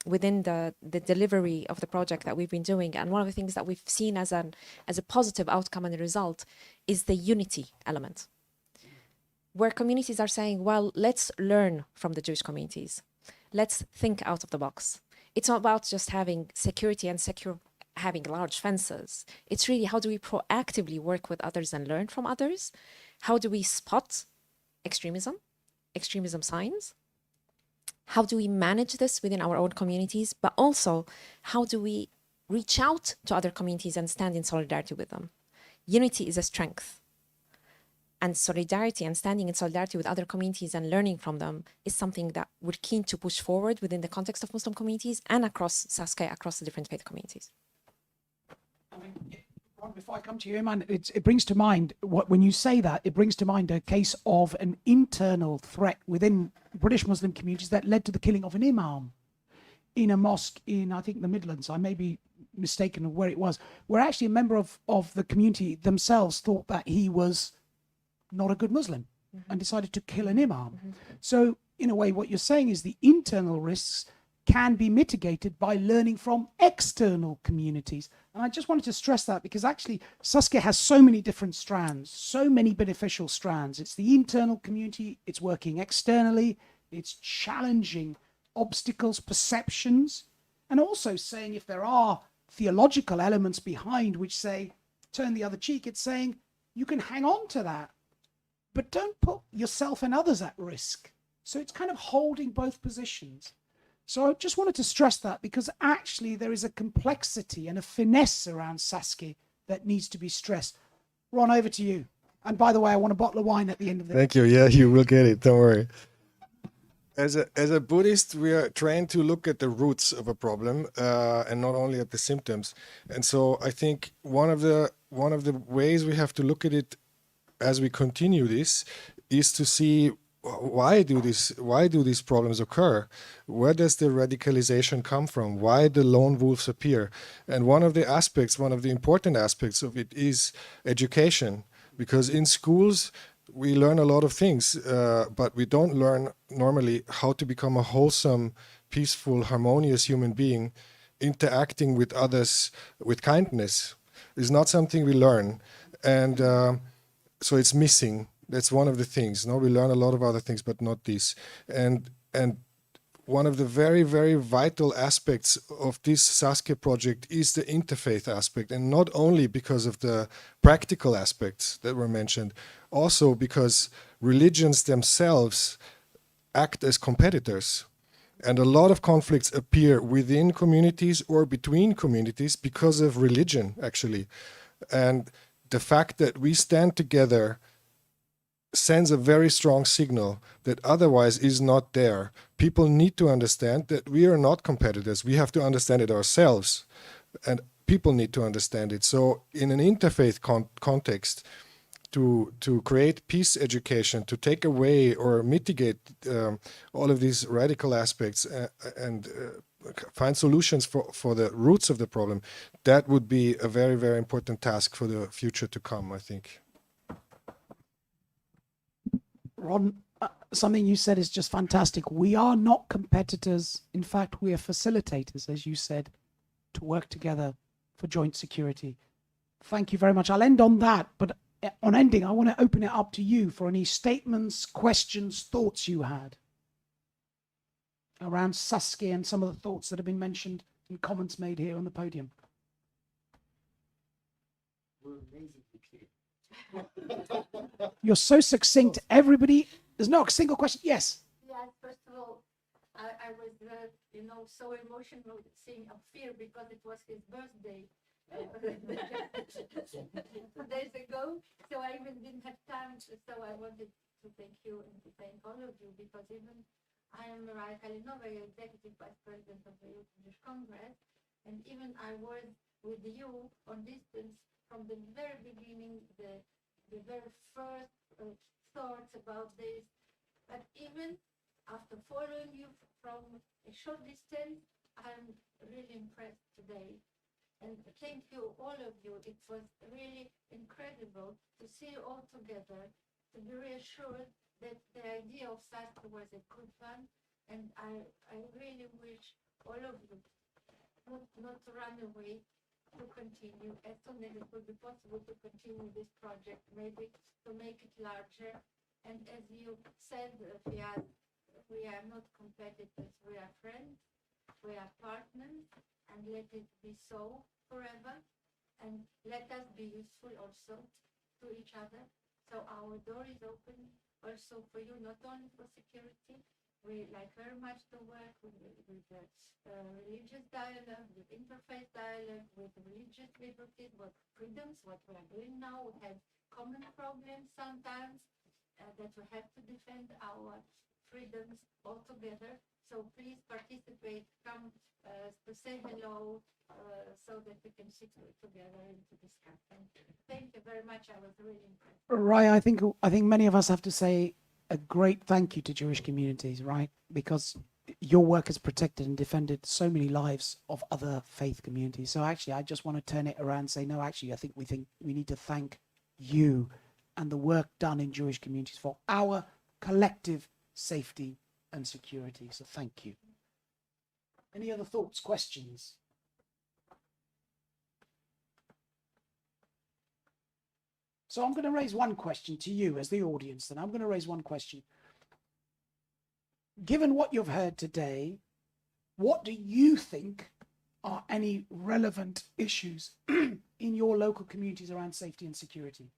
within the delivery of the project that we've been doing, and one of the things that we've seen as a positive outcome and a result, is the unity element, where communities are saying, well, let's learn from the Jewish communities. Let's think out of the box. It's not about just having security and having large fences. It's really, how do we proactively work with others and learn from others? How do we spot extremism signs? How do we manage this within our own communities? But also, how do we reach out to other communities and stand in solidarity with them? Unity is a strength. And solidarity and standing in solidarity with other communities and learning from them is something that we're keen to push forward within the context of Muslim communities and across SASCE, across the different faith communities. I mean, Ron, before I come to you, Iman, it brings to mind, when you say that, it brings to mind a case of an internal threat within British Muslim communities that led to the killing of an imam in a mosque in, I think, the Midlands. I may be mistaken of where it was, where actually a member of the community themselves thought that he was not a good Muslim, and decided to kill an imam. So in a way, what you're saying is the internal risks can be mitigated by learning from external communities. And I just wanted to stress that, because actually SASCE has so many different strands, so many beneficial strands. It's the internal community, it's working externally, it's challenging obstacles, perceptions, and also saying if there are theological elements behind which say, turn the other cheek, it's saying you can hang on to that, but don't put yourself and others at risk. So it's kind of holding both positions. So I just wanted to stress that, because actually there is a complexity and a finesse around SASCE that needs to be stressed. Ron, over to you. And by the way, I want a bottle of wine at the end of the Thank you. Yeah, you will get it. Don't worry. As a Buddhist, we are trained to look at the roots of a problem and not only at the symptoms. And so I think one of the ways we have to look at it as we continue this is to see why do these problems occur? Where does the radicalization come from? Why the lone wolves appear? And one of the important aspects of it is education. because in schools we learn a lot of things, but we don't learn normally how to become a wholesome, peaceful, harmonious human being, interacting with others with kindness. Is not something we learn, and so it's missing. That's one of the things. No, we learn a lot of other things, but not this. And one of the very, very vital aspects of this SASCE project is the interfaith aspect, and not only because of the practical aspects that were mentioned, also because religions themselves act as competitors. And a lot of conflicts appear within communities or between communities because of religion, actually. And the fact that we stand together sends a very strong signal that otherwise is not there. People need to understand that we are not competitors. We have to understand it ourselves, and people need to understand it. So in an interfaith context, to create peace education, to take away or mitigate all of these radical aspects and find solutions for the roots of the problem, that would be a very, very important task for the future to come, I think. Ron, something you said is just fantastic. We are not competitors. In fact, we are facilitators, as you said, to work together for joint security. Thank you very much. I'll end on that, but on ending, I want to open it up to you for any statements, questions, thoughts you had around SASCE and some of the thoughts that have been mentioned and comments made here on the podium. You're so succinct. Everybody, there's not a single question. Yes. Yeah, first of all, I was, so emotional seeing a fear because it was his birthday 2 days ago. So I even didn't have time. So I wanted to thank you and to thank all of you, because even I am Mariah Kalinova, Executive Vice President of the Youth Jewish Congress, and even I was with you on distance from the very beginning, the very first thoughts about this. But even after following you from a short distance, I'm really impressed today. And thank you, all of you. It was really incredible to see you all together, to be reassured that the idea of SASCE was a good one. And I really wish all of you not to run away, to continue as soon as it will be possible to continue this project, maybe to make it larger. And as you said, Fiat, we are not competitors, we are friends, we are partners, and let it be so forever. And let us be useful also to each other. So our door is open also for you, not only for security. We like very much to work with religious dialogue, with interfaith dialogue, with religious liberties, with freedoms, what we are doing now. We have common problems sometimes that we have to defend our freedoms all together. So please participate, come to say hello, so that we can sit together and to discuss. And thank you very much. I was really impressed. Right, I think many of us have to say a great thank you to Jewish communities, right? Because your work has protected and defended so many lives of other faith communities. So actually, I just want to turn it around and say, no, actually, I think we need to thank you and the work done in Jewish communities for our collective safety and security. So thank you. Any other thoughts, questions? So I'm going to raise one question to you as the audience, then I'm going to raise one question. Given what you've heard today, what do you think are any relevant issues in your local communities around safety and security?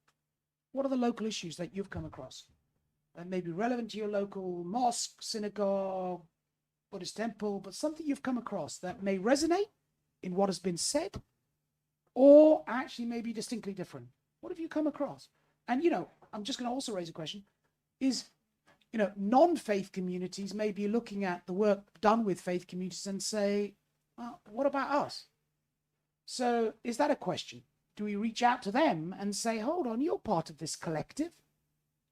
What are the local issues that you've come across that may be relevant to your local mosque, synagogue, Buddhist temple, but something you've come across that may resonate in what has been said, or actually may be distinctly different? What have you come across? And, I'm just going to also raise a question. Is, non-faith communities may be looking at the work done with faith communities and say, well, what about us? So is that a question? Do we reach out to them and say, hold on, you're part of this collective.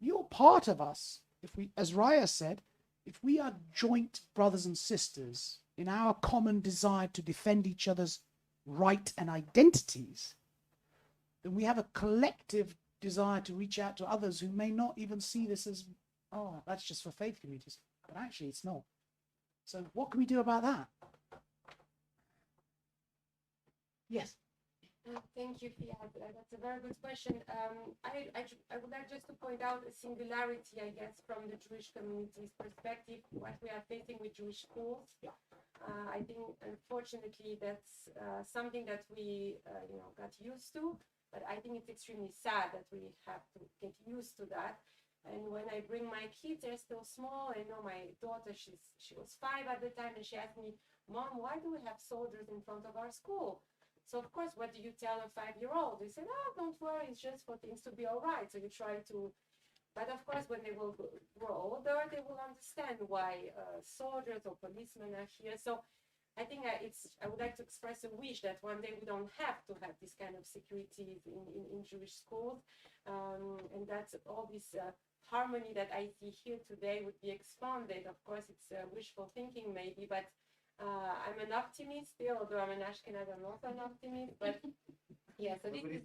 You're part of us. If we, as Raya said, if we are joint brothers and sisters in our common desire to defend each other's right and identities, then we have a collective desire to reach out to others who may not even see this as, oh, that's just for faith communities, but actually it's not. So what can we do about that? Yes. Thank you, Fiat. That's a very good question. I would like just to point out a singularity, I guess, from the Jewish community's perspective, what we are facing with Jewish schools. Yeah. I think, unfortunately, that's something that we, got used to. But I think it's extremely sad that we have to get used to that. And when I bring my kids, they're still small. I know my daughter, she was 5 at the time, and she asked me, "Mom, why do we have soldiers in front of our school?" So of course, what do you tell a 5-year-old? They said, "Oh, don't worry, it's just for things to be all right." So you try to, but of course, when they will grow older, they will understand why soldiers or policemen are here. So I think I would like to express a wish that one day we don't have to have this kind of security in Jewish schools, and that all this harmony that I see here today would be expanded. Of course, it's wishful thinking maybe, but I'm an optimist still, although I'm an Ashkenaz, I'm also an optimist. But yeah, so this is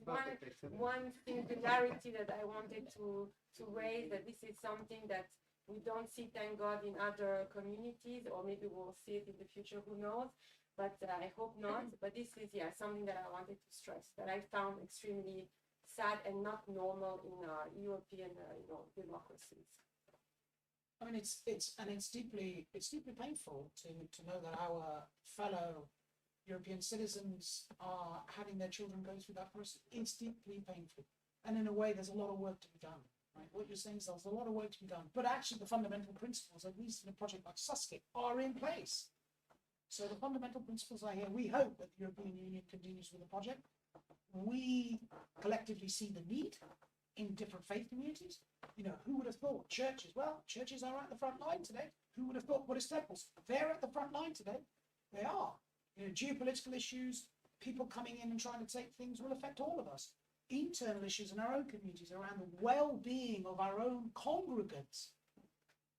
one singularity that I wanted to raise, that this is something that we don't see, thank God, in other communities, or maybe we'll see it in the future, who knows. But I hope not. But this is, yeah, something that I wanted to stress, that I found extremely sad and not normal in European, democracies. I mean, it's deeply painful to know that our fellow European citizens are having their children go through that process. It's deeply painful, and in a way, there's a lot of work to be done. Right? What you're saying is there's a lot of work to be done, but actually, the fundamental principles, at least in a project like SASCE, are in place. So the fundamental principles are here. We hope that the European Union continues with the project. We collectively see the need in different faith communities. You know, who would have thought churches? Well, churches are at the front line today. Who would have thought Buddhist temples? They're at the front line today. They are. You know, geopolitical issues, people coming in and trying to take things will affect all of us. Internal issues in our own communities around the well-being of our own congregants.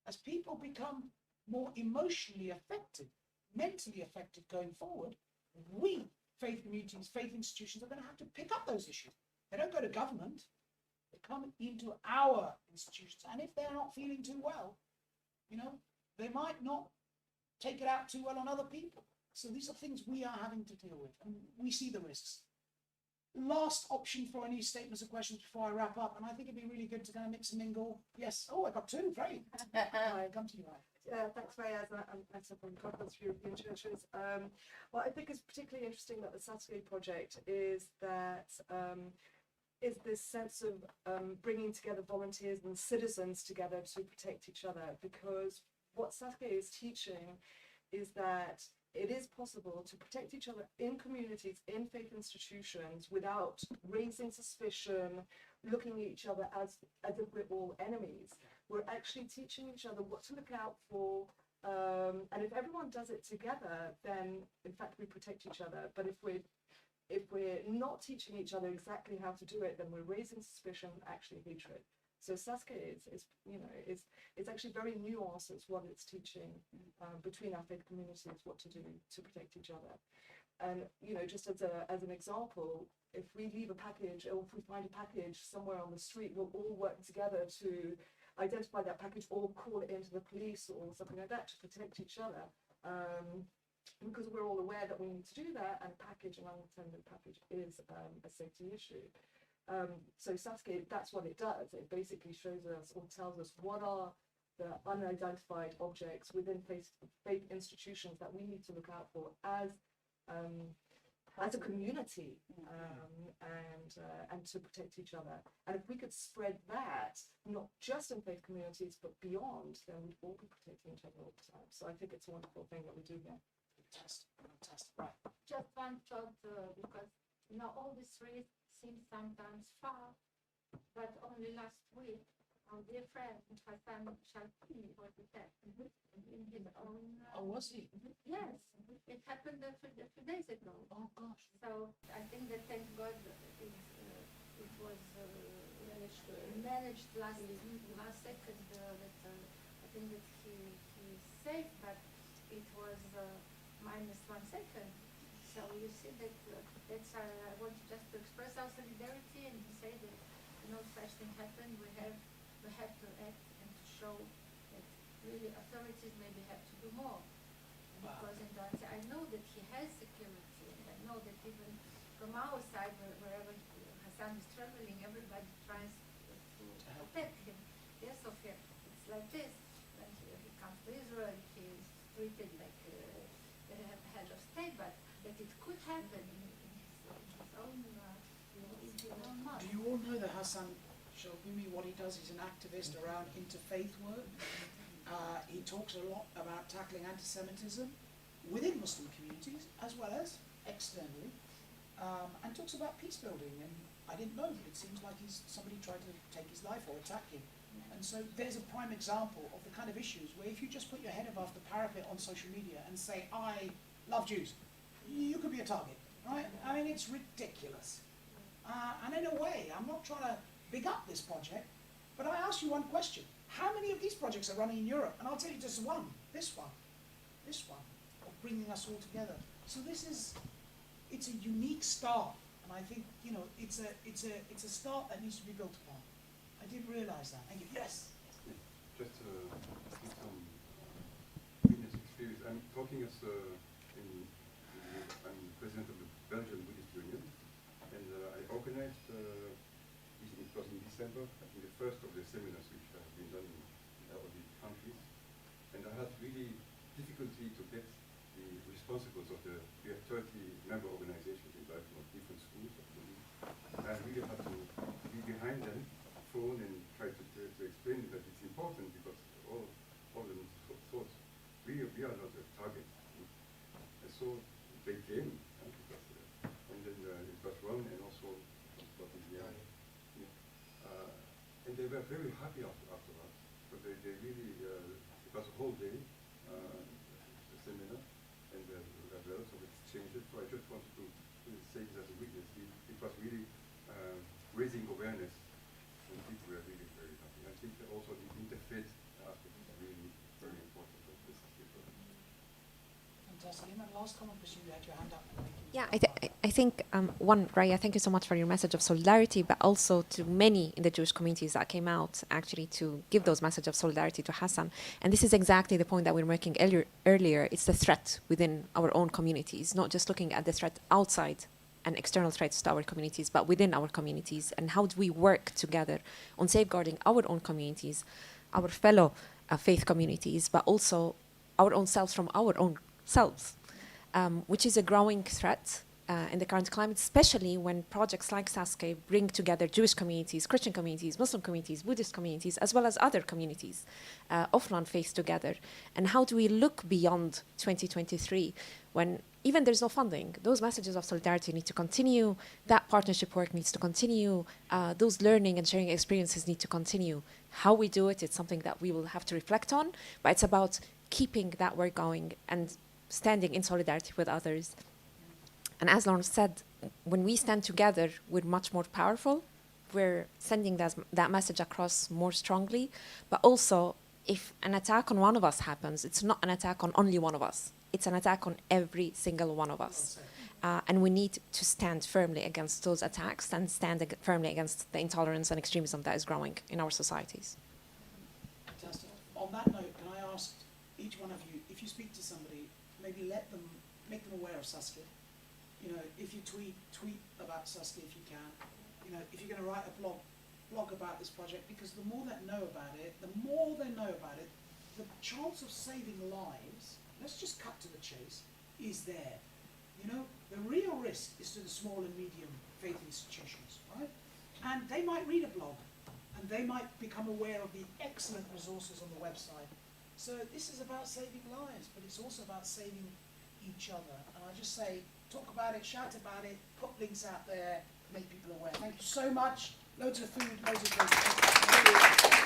As people become more emotionally affected, mentally affected going forward, we, faith communities, faith institutions, are going to have to pick up those issues. They don't go to government. They come into our institutions, and if they're not feeling too well, you know, they might not take it out too well on other people. So these are things we are having to deal with, and we see the risks. Last option for any statements or questions before I wrap up, and I think it'd be really good to kind of mix and mingle. Yes. Oh, I got 2. Great. I come to you, right? Thanks, Fayaz. I'm Etta from Conference for European Churches. What I think is particularly interesting about the SASCE project is that is this sense of bringing together volunteers and citizens together to protect each other, because what SASCE is teaching is that it is possible to protect each other in communities, in faith institutions, without raising suspicion, looking at each other as if we're all enemies. We're actually teaching each other what to look out for, and if everyone does it together, then in fact we protect each other. But if we're not teaching each other exactly how to do it, then we're raising suspicion, actually hatred. So SASCE is actually very nuanced. It's what it's teaching between our faith communities, what to do to protect each other. And just as an example, if we leave a package, or if we find a package somewhere on the street, we'll all work together to identify that package, or call it into the police or something like that to protect each other. Because we're all aware that we need to do that, and an unattended package is a safety issue. So SASCE, that's what it does. It basically shows us or tells us what are the unidentified objects within faith institutions that we need to look out for as a community, and to protect each other. And if we could spread that, not just in faith communities, but beyond, then we'd all be protecting each other all the time. So I think it's a wonderful thing that we do here. Fantastic. Right. Just one thought, because all this race seems sometimes far, but only last week, our dear friend Hassan Shalki was attacked in his own. Oh, was he? Yes, it happened a few days ago. Oh gosh. So I think that thank God it was managed last second. I think that he's safe, but it was minus 1 second. So you see that I want just to express our solidarity and to say that no such thing happened, we have to act and to show that really authorities maybe have to do more. Because in that, I know that he has security, and I know that even from our side, wherever Hassan is traveling, everybody tries to protect him. Yes, okay, it's like this. When he comes to Israel, he is treated like the head of state, but that it could happen in his own mosque. Do you all know that Hassan Shalbimi, what he does, he's an activist around interfaith work. He talks a lot about tackling anti-Semitism within Muslim communities as well as externally, and talks about peace building. And I didn't know, but it seems like he's somebody tried to take his life or attack him. And so there's a prime example of the kind of issues where if you just put your head above the parapet on social media and say, I love Jews, you could be a target, right? I mean, it's ridiculous. And in a way, I'm not trying to big up this project, but I ask you one question. How many of these projects are running in Europe? And I'll tell you just one, this one, of bringing us all together. So it's a unique start. And I think, it's a start that needs to be built upon. I didn't realize that. Thank you. Yes? Just some witness experience. I'm talking as I'm president of the Belgian Buddhist Union, and I organized, it was in December, I think the first of the seminars which have been done in all the countries, and I had really difficulty to get the responsibles of we have 30 member organizations in Belgium of different schools of Buddhism. I really had to be behind them, phone and try to explain that it's important because all of them thought we are not a target. And so they came, because, and then it was Ron and also what is the other. And they were very happy afterwards. But they really, it was a whole day, the seminar, and there were lots of exchanges. So I just wanted to say this as a witness. It was really raising awareness, and people were really very happy. I think that also the interfaith aspect is really very important of this paper. Fantastic. And last comment, because you had your hand up. Yeah, I think, one, Raya, thank you so much for your message of solidarity, but also to many in the Jewish communities that came out actually to give those messages of solidarity to Hassan. And this is exactly the point that we were making earlier. It's the threat within our own communities, not just looking at the threat outside and external threats to our communities, but within our communities. And how do we work together on safeguarding our own communities, our fellow faith communities, but also our own selves from our own selves. Which is a growing threat in the current climate, especially when projects like SASCE bring together Jewish communities, Christian communities, Muslim communities, Buddhist communities, as well as other communities of non-faith together. And how do we look beyond 2023 when even there's no funding? Those messages of solidarity need to continue, that partnership work needs to continue, those learning and sharing experiences need to continue. How we do it, it's something that we will have to reflect on, but it's about keeping that work going and standing in solidarity with others. And as Lauren said, when we stand together, we're much more powerful. We're sending that message across more strongly. But also, if an attack on one of us happens, it's not an attack on only one of us. It's an attack on every single one of us. And we need to stand firmly against those attacks and stand firmly against the intolerance and extremism that is growing in our societies. Fantastic. On that note, can I ask each one of you, if you speak to somebody, maybe make them aware of SASCE. If you tweet about SASCE if you can. If you're going to write a blog about this project, because the more they know about it, the chance of saving lives, let's just cut to the chase, is there. The real risk is to the small and medium faith institutions, right? And they might read a blog, and they might become aware of the excellent resources on the website. So this is about saving lives, but it's also about saving each other. And I just say, talk about it, shout about it, put links out there, make people aware. Thank you so much. Loads of food, loads of drinks.